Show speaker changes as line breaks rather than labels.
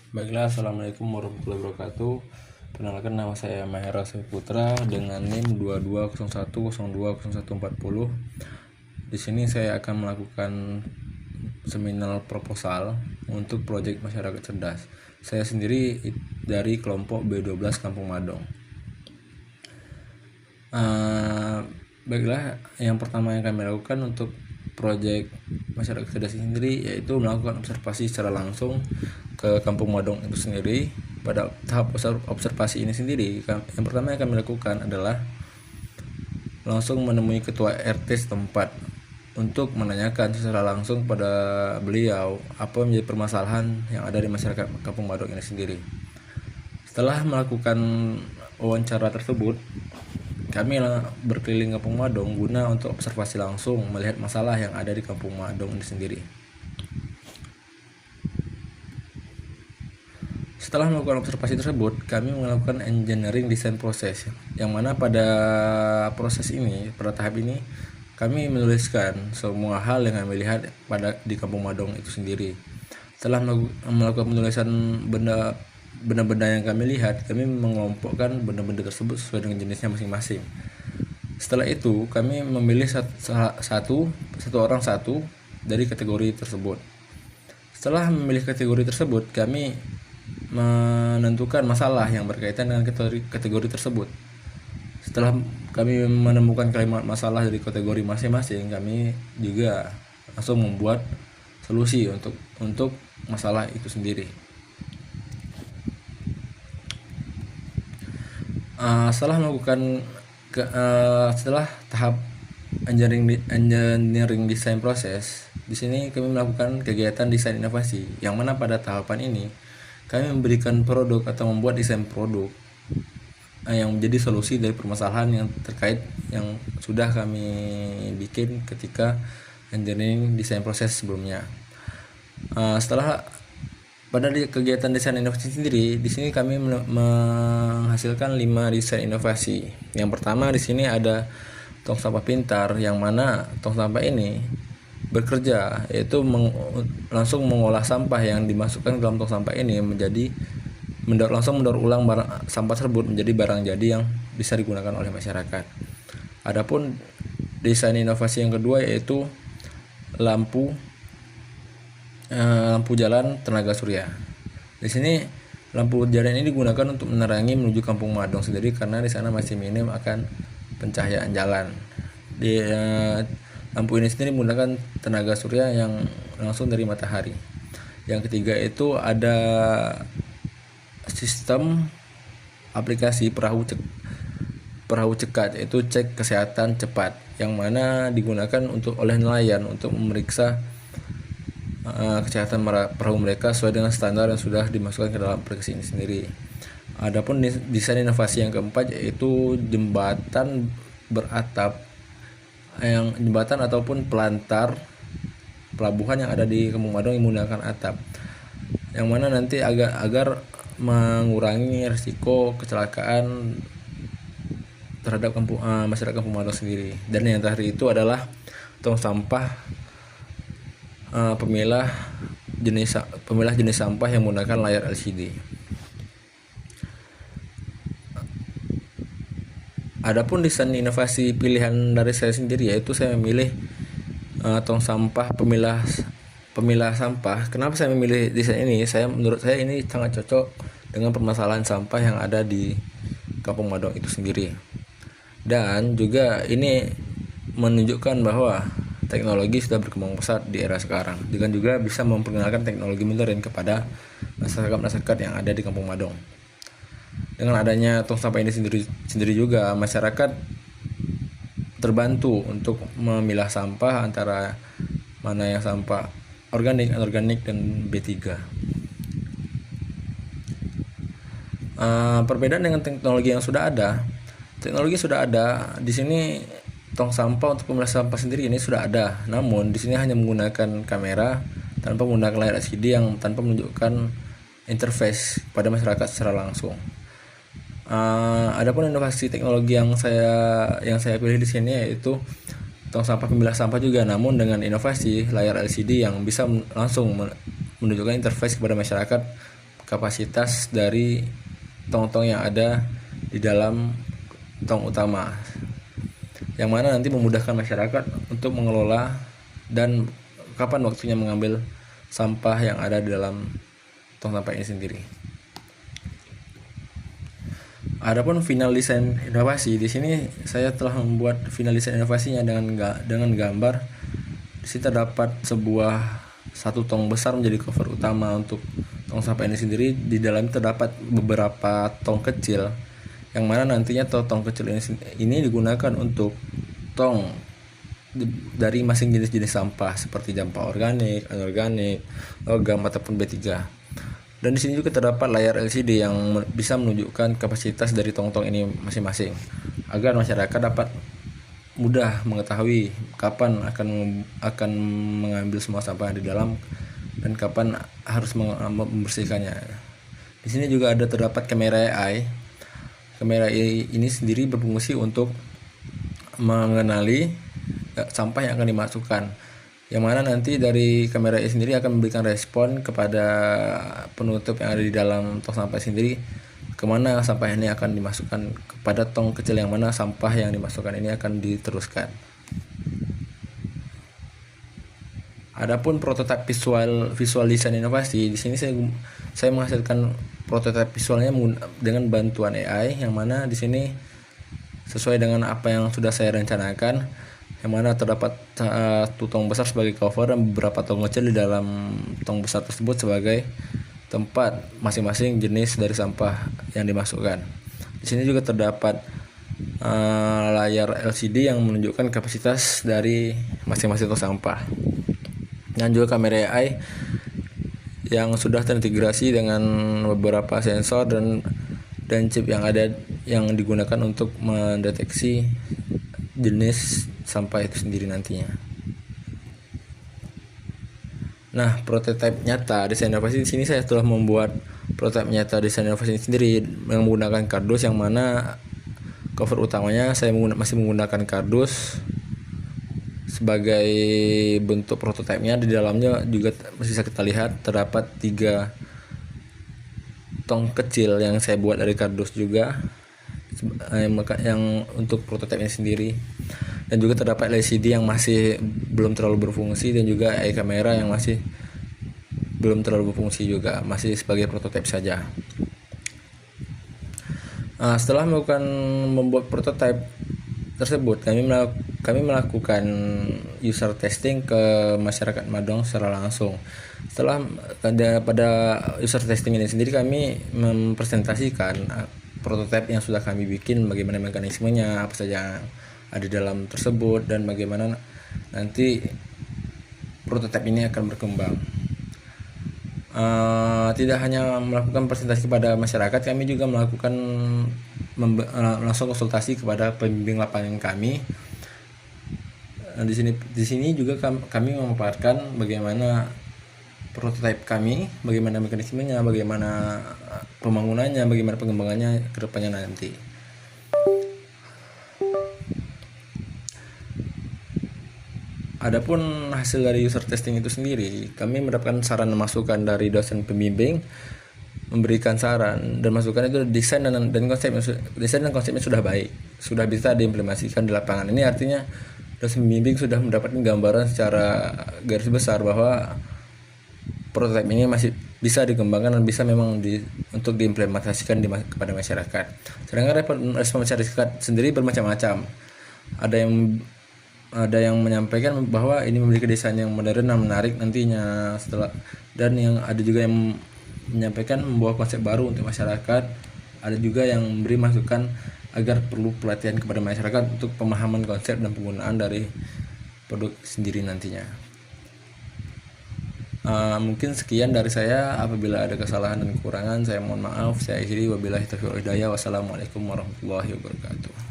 Baiklah, assalamualaikum warahmatullahi wabarakatuh. Perkenalkan, nama saya Mahera Putra dengan NIM 2201020140. Di sini saya akan melakukan seminar proposal untuk proyek masyarakat cerdas. Saya sendiri dari kelompok B12 Kampung Madong. Baiklah, yang pertama yang kami lakukan untuk proyek masyarakat cerdas sendiri yaitu melakukan observasi secara langsung ke Kampung Madong itu sendiri. Pada tahap observasi ini sendiri, yang pertama yang kami lakukan adalah langsung menemui ketua RT setempat untuk menanyakan secara langsung pada beliau apa menjadi permasalahan yang ada di masyarakat Kampung Madong ini sendiri. Setelah melakukan wawancara tersebut, kami berkeliling Kampung Madong guna untuk observasi langsung melihat masalah yang ada di Kampung Madong ini sendiri. Setelah melakukan observasi tersebut, kami melakukan engineering design proses, yang mana pada proses ini, pada tahap ini, kami menuliskan semua hal yang kami lihat di Kampung Madong itu sendiri. Setelah melakukan penulisan benda-benda yang kami lihat, kami mengelompokkan benda-benda tersebut sesuai dengan jenisnya masing-masing. Setelah itu, kami memilih satu orang dari kategori tersebut. Setelah memilih kategori tersebut, kami menentukan masalah yang berkaitan dengan kategori tersebut. Setelah kami menemukan kalimat masalah dari kategori masing-masing, kami juga langsung membuat solusi untuk masalah itu sendiri. Setelah tahap engineering design proses, di sini kami melakukan kegiatan desain inovasi, yang mana pada tahapan ini kami memberikan produk atau membuat desain produk yang menjadi solusi dari permasalahan yang terkait yang sudah kami bikin ketika engineering design proses sebelumnya. Setelah pada kegiatan desain inovasi sendiri, di sini kami menghasilkan 5 desain inovasi. Yang pertama di sini ada tong sampah pintar, yang mana tong sampah ini bekerja yaitu langsung mengolah sampah yang dimasukkan ke dalam tong sampah ini menjadi langsung mendaur ulang sampah tersebut menjadi barang jadi yang bisa digunakan oleh masyarakat. Adapun desain inovasi yang kedua yaitu lampu jalan tenaga surya. Di sini lampu jalan ini digunakan untuk menerangi menuju Kampung Madong sendiri karena di sana masih minim akan pencahayaan jalan. Lampu ini sendiri menggunakan tenaga surya yang langsung dari matahari. Yang ketiga itu ada sistem aplikasi perahu cekat, yaitu cek kesehatan cepat, yang mana digunakan oleh nelayan untuk memeriksa kesehatan perahu mereka sesuai dengan standar yang sudah dimasukkan ke dalam aplikasi ini sendiri. Adapun desain inovasi yang keempat yaitu jembatan beratap, jembatan ataupun pelantar pelabuhan yang ada di Kampung Madong yang menggunakan atap, yang mana nanti agar mengurangi risiko kecelakaan terhadap masyarakat Kampung Madong sendiri. Dan yang terakhir itu adalah tong sampah pemilah jenis sampah yang menggunakan layar LCD. Adapun desain inovasi pilihan dari saya sendiri yaitu saya memilih tong sampah pemilah sampah. Kenapa saya memilih desain ini? Menurut saya ini sangat cocok dengan permasalahan sampah yang ada di Kampung Madong itu sendiri. Dan juga ini menunjukkan bahwa teknologi sudah berkembang pesat di era sekarang, dengan juga bisa memperkenalkan teknologi modern kepada masyarakat yang ada di Kampung Madong. Dengan adanya tong sampah ini sendiri juga masyarakat terbantu untuk memilah sampah antara mana yang sampah organik, anorganik, dan B3. Perbedaan dengan teknologi yang sudah ada. Teknologi sudah ada di sini, tong sampah untuk pemilah sampah sendiri ini sudah ada. Namun di sini hanya menggunakan kamera tanpa menggunakan layar LCD yang tanpa menunjukkan interface pada masyarakat secara langsung. Adapun inovasi teknologi yang saya pilih di sini yaitu tong sampah pemilah sampah juga, namun dengan inovasi layar LCD yang bisa langsung menunjukkan interface kepada masyarakat kapasitas dari tong-tong yang ada di dalam tong utama, yang mana nanti memudahkan masyarakat untuk mengelola dan kapan waktunya mengambil sampah yang ada di dalam tong sampah ini sendiri. Adapun final desain inovasi, di sini saya telah membuat final desain inovasinya dengan gambar. Di sini terdapat satu tong besar menjadi cover utama untuk tong sampah ini sendiri. Di dalam terdapat beberapa tong kecil, yang mana nantinya tong kecil ini digunakan untuk tong dari masing jenis-jenis sampah seperti sampah organik, anorganik, logam ataupun B3. Dan di sini juga terdapat layar LCD yang bisa menunjukkan kapasitas dari tong-tong ini masing-masing, agar masyarakat dapat mudah mengetahui kapan akan mengambil semua sampah di dalam dan kapan harus membersihkannya. Di sini juga terdapat kamera AI. Kamera AI ini sendiri berfungsi untuk mengenali sampah yang akan dimasukkan, yang mana nanti dari kamera AI sendiri akan memberikan respon kepada penutup yang ada di dalam tong sampah sendiri, kemana sampah ini akan dimasukkan, kepada tong kecil yang mana sampah yang dimasukkan ini akan diteruskan. Adapun prototipe visual design inovasi, di sini saya menghasilkan prototipe visualnya dengan bantuan AI, yang mana di sini sesuai dengan apa yang sudah saya rencanakan, yang mana terdapat satu tong besar sebagai cover dan beberapa tong kecil di dalam tong besar tersebut sebagai tempat masing-masing jenis dari sampah yang dimasukkan. Di sini juga terdapat layar LCD yang menunjukkan kapasitas dari masing-masing tong sampah, dan juga kamera AI yang sudah terintegrasi dengan beberapa sensor dan chip yang digunakan untuk mendeteksi jenis sampah itu sendiri nantinya. Nah, prototipe nyata desain inovasi, di sini saya telah membuat prototipe nyata desain inovasi ini sendiri yang menggunakan kardus, yang mana cover utamanya saya masih menggunakan kardus sebagai bentuk prototipenya. Di dalamnya juga masih bisa kita lihat terdapat 3 tong kecil yang saya buat dari kardus juga, yang untuk prototipe ini sendiri. Dan juga terdapat LCD yang masih belum terlalu berfungsi, dan juga AI kamera yang masih belum terlalu berfungsi juga, masih sebagai prototipe saja. Setelah membuat prototipe tersebut, kami melakukan user testing ke masyarakat Madong secara langsung. Setelah pada user testing ini sendiri, kami mempresentasikan prototipe yang sudah kami bikin, bagaimana mekanismenya, apa saja ada di dalam tersebut, dan bagaimana nanti prototipe ini akan berkembang. Tidak hanya melakukan presentasi kepada masyarakat, kami juga melakukan langsung konsultasi kepada pembimbing lapangan kami. Di sini juga kami memaparkan bagaimana prototipe kami, bagaimana mekanismenya, bagaimana pembangunannya, bagaimana pengembangannya ke depannya nanti. Adapun hasil dari user testing itu sendiri, kami mendapatkan saran dan masukan dari dosen pembimbing, memberikan saran dan masukan itu desain dan konsepnya sudah baik, sudah bisa diimplementasikan di lapangan. Ini artinya dosen pembimbing sudah mendapatkan gambaran secara garis besar bahwa prototipe ini masih bisa dikembangkan dan bisa memang untuk diimplementasikan kepada masyarakat. Sedangkan respon masyarakat sendiri bermacam-macam. Ada yang menyampaikan bahwa ini memiliki desain yang modern dan menarik nantinya dan yang ada juga yang menyampaikan membawa konsep baru untuk masyarakat. Ada juga yang memberi masukan agar perlu pelatihan kepada masyarakat untuk pemahaman konsep dan penggunaan dari produk sendiri nantinya. Mungkin sekian dari saya. Apabila ada kesalahan dan kekurangan, saya mohon maaf. Saya akhiri, wabillahi taufiq wal hidayah. Wassalamualaikum warahmatullahi wabarakatuh.